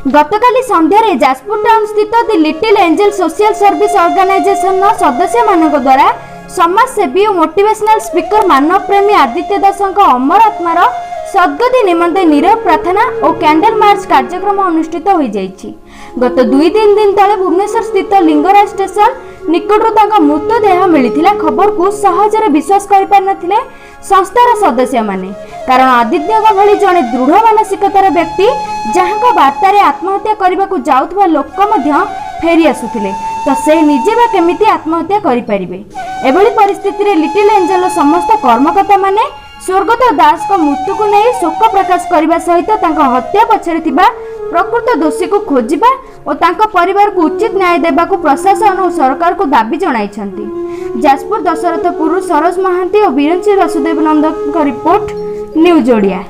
गतकाली संध्यारे Jajpur town स्थित the little angel social service organisation सदस्य मानक द्वारा समाजसेवी और मोटिवेशनल स्पीकर मानव प्रेमी आदित्य दास अमर आत्मार सद्गति निमंते नीरव प्रार्थना और कैंडल मार्च कार्यक्रम अनुष्ठित हो जाइछि। गत 2-3 दिन तले भुवनेश्वर स्थित लिंगराज स्टेशन निकटरू मृतदेह मिलता खबर को सहजरे विश्वास कर संस्थार सदस्य माने, कारण आदित्य भली जड़े दृढ़ मानसिकतार व्यक्ति जहां वार्तार आत्महत्या करने को जाउथबा लोक फेरी आसुथिले, तो से निजे बा केमिति आत्महत्या करि परिबे। एभली परिस्थिति रे लिटिल एंजल समस्त कर्मकर्ता माने स्वर्गत दास को मृत्यु को नहीं शोक प्रकाश करने सहित हत्या पछरे थिबा प्रकृत दोषी को खोजिबा और तांका परिवार को उचित न्याय देबा को प्रशासन और सरकार को दाबी जणाइछंती। जाजपुर दशरथपुर सरोज महांती और बीरंची वासुदेव नंदन रिपोर्ट न्यूज ओडिया।